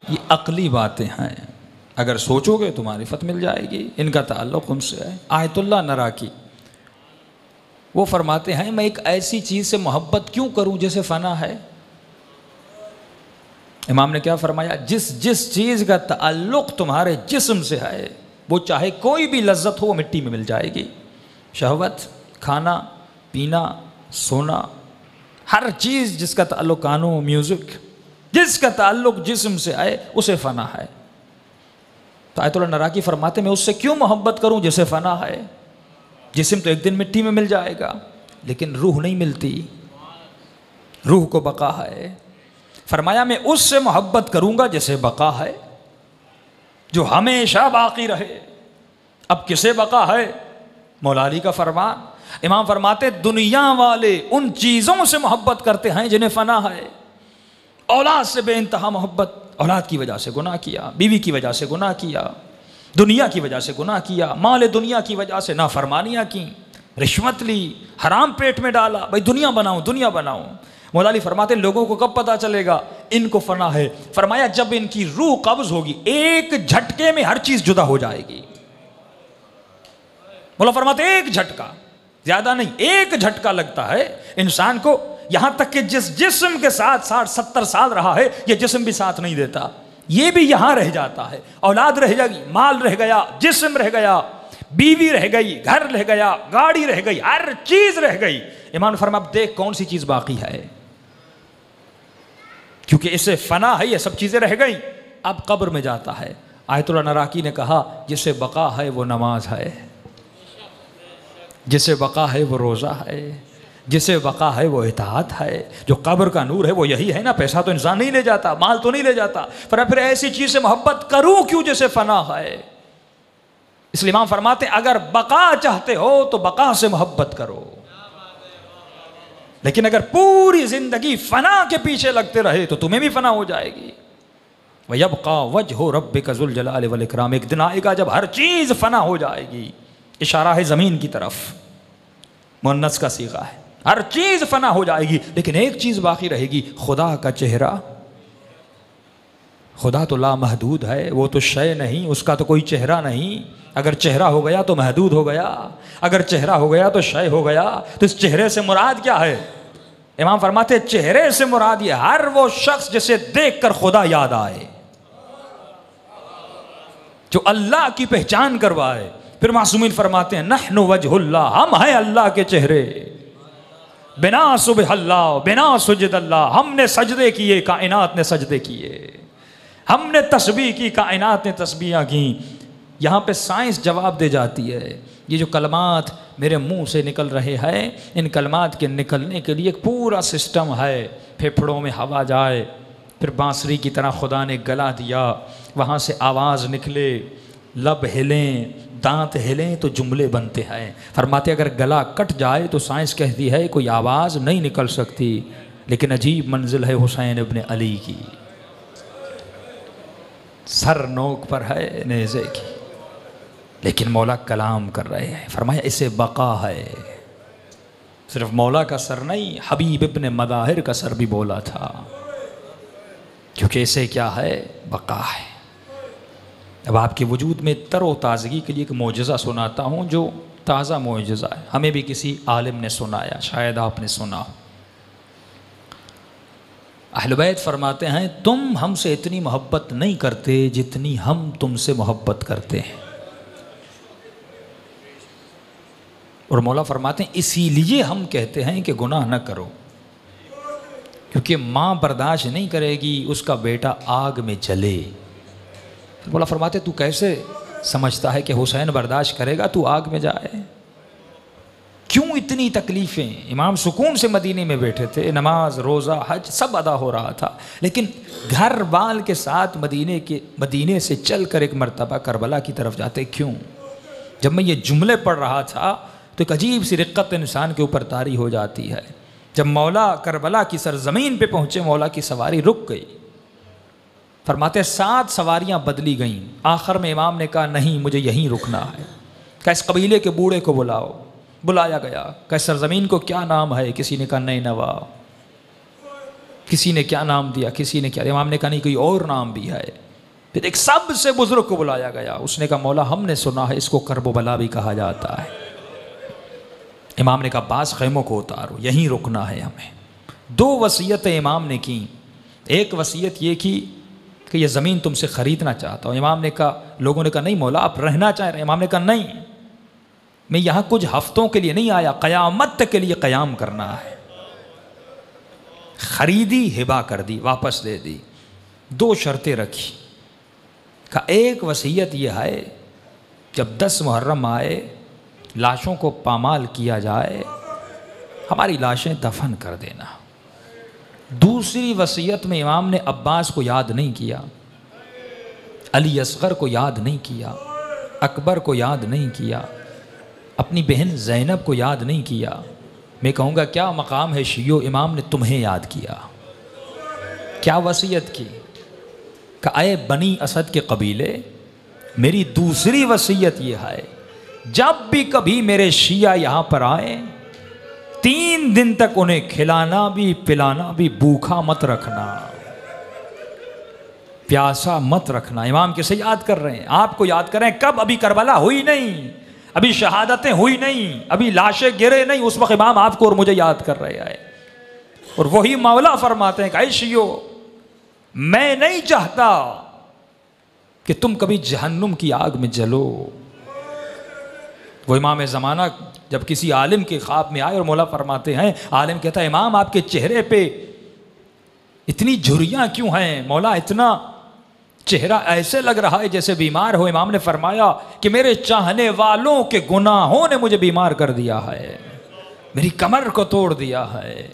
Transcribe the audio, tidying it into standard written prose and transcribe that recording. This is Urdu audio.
یہ عقلی باتیں ہیں، اگر سوچو گے تو معرفت مل جائے گی، ان کا تعلق ان سے ہے۔ آیت اللہ نراکی وہ فرماتے ہیں میں ایک ایسی چیز سے محبت کیوں کروں جیسے فنا ہے۔ امام نے کیا فرمایا؟ جس چیز کا تعلق تمہارے جسم سے ہے وہ چاہے کوئی بھی لذت ہو وہ مٹی میں مل جائے گی۔ شہوت، کھانا پینا، سونا، ہر چیز جس کا تعلق گانوں، میوزک، جس کا تعلق جسم سے ہے اسے فنا ہے۔ تو آیت اللہ نراکی فرماتے میں اس سے کیوں محبت کروں جسے فنا ہے؟ جسم تو ایک دن مٹی میں مل جائے گا لیکن روح نہیں ملتی، روح کو بقا ہے۔ فرمایا میں اس سے محبت کروں گا جسے بقا ہے، جو ہمیشہ باقی رہے۔ اب کسے بقا ہے؟ مولا علی کا فرمان۔ امام فرماتے دنیا والے ان چیزوں سے محبت کرتے ہیں جنہیں فنا ہے۔ اولاد سے بے انتہا محبت، اولاد کی وجہ سے گناہ کیا، بیوی کی وجہ سے گناہ کیا، دنیا کی وجہ سے گناہ کیا، مال دنیا کی وجہ سے نافرمانیاں کی، رشوت لی، حرام پیٹ میں ڈالا، بھائی دنیا بناؤں دنیا بناؤں۔ مولا علی فرماتے لوگوں کو کب پتہ چلے گا ان کو فنا ہے؟ فرمایا جب ان کی روح قبض ہوگی، ایک جھٹکے میں ہر چیز جدا ہو جائے گی۔ مولا فرماتے ایک جھٹکا، زیادہ نہیں، ایک جھٹکا لگتا ہے انسان کو، یہاں تک کہ جس جسم کے ساتھ 60-70 سال رہا ہے یہ جسم بھی ساتھ نہیں دیتا، یہ بھی یہاں رہ جاتا ہے۔ اولاد رہ جائے گی، مال رہ گیا، جسم رہ گیا، بیوی رہ گئی، گھر رہ گیا، گاڑی رہ گئی، ہر چیز رہ گئی۔ امام نے فرمایا اب دیکھ کون سی چیز باقی ہے، کیونکہ اسے فنا ہے، یہ سب چیزیں رہ گئی، اب قبر میں جاتا ہے۔ آیت اللہ نراکی نے کہا جسے بقا ہے وہ نماز ہے، جسے بقا ہے وہ روزہ ہے، جسے بقا ہے وہ اطاعت ہے۔ جو قبر کا نور ہے وہ یہی ہے نا، پیسہ تو انسان نہیں لے جاتا، مال تو نہیں لے جاتا، پھر ایسی چیز سے محبت کروں کیوں جسے فنا ہے؟ اس لیے امام فرماتے ہیں اگر بقا چاہتے ہو تو بقا سے محبت کرو، لیکن اگر پوری زندگی فنا کے پیچھے لگتے رہے تو تمہیں بھی فنا ہو جائے گی۔ وَيَبْقَى وَجْهُ رَبِّكَ ذُو الْجَلَالِ وَالْإِكْرَامِ، ایک دن آئے گا جب ہر چیز فنا ہو جائے گی۔ اشارہ ہے زمین کی طرف، مؤنث کا صیغہ ہے، ہر چیز فنا ہو جائے گی لیکن ایک چیز باقی رہے گی، خدا کا چہرہ۔ خدا تو لامحدود ہے، وہ تو شے نہیں، اس کا تو کوئی چہرہ نہیں۔ اگر چہرہ ہو گیا تو محدود ہو گیا، اگر چہرہ ہو گیا تو شے ہو گیا۔ تو اس چہرے سے مراد کیا ہے؟ امام فرماتے ہیں چہرے سے مراد یہ ہر وہ شخص جسے دیکھ کر خدا یاد آئے، جو اللہ کی پہچان کروائے۔ پھر معصومین فرماتے ہیں نحن وجہ اللہ، ہم ہیں اللہ کے چہرے، بنا سبح اللہ بنا سجد اللہ، ہم نے سجدے کیے کائنات نے سجدے کیے، ہم نے تسبیح کی کائنات نے تسبیحاں کی۔ یہاں پہ سائنس جواب دے جاتی ہے یہ جو کلمات میرے منہ سے نکل رہے ہیں، ان کلمات کے نکلنے کے لیے ایک پورا سسٹم ہے، پھیپھڑوں میں ہوا جائے، پھر بانسری کی طرح خدا نے گلا دیا، وہاں سے آواز نکلے، لب ہلیں، دانت ہلیں تو جملے بنتے ہیں۔ فرماتے اگر گلا کٹ جائے تو سائنس کہتی ہے کوئی آواز نہیں نکل سکتی، لیکن عجیب منزل ہے حسین ابن علی کی، سر نوک پر ہے نیزے کی، لیکن مولا کلام کر رہے ہیں۔ فرمایا اسے بقا ہے، صرف مولا کا سر نہیں، حبیب ابن مظاہر کا سر بھی بولا تھا، کیونکہ اسے کیا ہے؟ بقا ہے۔ اب آپ کے وجود میں تر و تازگی کے لیے ایک معجزہ سناتا ہوں جو تازہ معجزہ ہے، ہمیں بھی کسی عالم نے سنایا، شاید آپ نے سنا ہو۔ اہل بیت فرماتے ہیں تم ہم سے اتنی محبت نہیں کرتے جتنی ہم تم سے محبت کرتے ہیں، اور مولا فرماتے ہیں اسی لیے ہم کہتے ہیں کہ گناہ نہ کرو، کیونکہ ماں برداشت نہیں کرے گی اس کا بیٹا آگ میں جلے۔ مولا فرماتے تو کیسے سمجھتا ہے کہ حسین برداشت کرے گا تو آگ میں جائے؟ کیوں اتنی تکلیفیں؟ امام سکون سے مدینے میں بیٹھے تھے، نماز روزہ حج سب ادا ہو رہا تھا، لیکن گھر بال کے ساتھ مدینے سے چل کر ایک مرتبہ کربلا کی طرف جاتے۔ کیوں؟ جب میں یہ جملے پڑھ رہا تھا تو ایک عجیب سی رقت انسان کے اوپر طاری ہو جاتی ہے۔ جب مولا کربلا کی سرزمین پہ پہنچے مولا کی سواری رک گئی، فرماتے 7 سواریاں بدلی گئیں، آخر میں امام نے کہا نہیں مجھے یہیں رکنا ہے۔ کہ اس قبیلے کے بوڑھے کو بلاؤ، بلایا گیا، کہ سرزمین کو کیا نام ہے؟ کسی نے کہا نینوا۔ کسی نے کیا نام دیا، کسی نے کیا، امام نے کہا نہیں کوئی اور نام بھی ہے. پھر ایک سب سے بزرگ کو بلایا گیا، اس نے کہا مولا ہم نے سنا ہے اس کو کرب و بلا بھی کہا جاتا ہے. امام نے کہا بعض خیموں کو اتارو، یہیں رکنا ہے ہمیں. 2 وصیتیں امام نے کی. ایک وصیت یہ کی کہ یہ زمین تم سے خریدنا چاہتا ہوں. امام نے کہا، لوگوں نے کہا نہیں مولا آپ رہنا چاہ رہے ہیں. امام نے کہا نہیں، میں یہاں کچھ ہفتوں کے لیے نہیں آیا، قیامت تک کے لیے قیام کرنا ہے. خریدی، ہبا کر دی، واپس دے دی. 2 شرطیں رکھی. کہا ایک وصیت یہ ہے جب 10 محرم آئے لاشوں کو پامال کیا جائے، ہماری لاشیں دفن کر دینا. دوسری وصیت میں امام نے عباس کو یاد نہیں کیا، علی اصغر کو یاد نہیں کیا، اکبر کو یاد نہیں کیا، اپنی بہن زینب کو یاد نہیں کیا. میں کہوں گا کیا مقام ہے شیعو، امام نے تمہیں یاد کیا. کیا وصیت کی؟ کہ اے بنی اسد کے قبیلے، میری دوسری وصیت یہ ہے جب بھی کبھی میرے شیعہ یہاں پر آئیں 3 دن تک انہیں کھلانا بھی پلانا بھی بھوکا مت رکھنا، پیاسا مت رکھنا. امام کسے یاد کر رہے ہیں؟ آپ کو یاد کر رہے ہیں. کب؟ ابھی کربلا ہوئی نہیں، ابھی شہادتیں ہوئی نہیں، ابھی لاشیں گرے نہیں، اس وقت امام آپ کو اور مجھے یاد کر رہے ہیں. اور وہی مولا فرماتے ہیں کہ اے شیعو، میں نہیں چاہتا کہ تم کبھی جہنم کی آگ میں جلو. وہ امام زمانہ جب کسی عالم کے خواب میں آئے اور مولا فرماتے ہیں، عالم کہتا ہے امام آپ کے چہرے پہ اتنی جھریاں کیوں ہیں؟ مولا اتنا چہرہ ایسے لگ رہا ہے جیسے بیمار ہو. امام نے فرمایا کہ میرے چاہنے والوں کے گناہوں نے مجھے بیمار کر دیا ہے، میری کمر کو توڑ دیا ہے.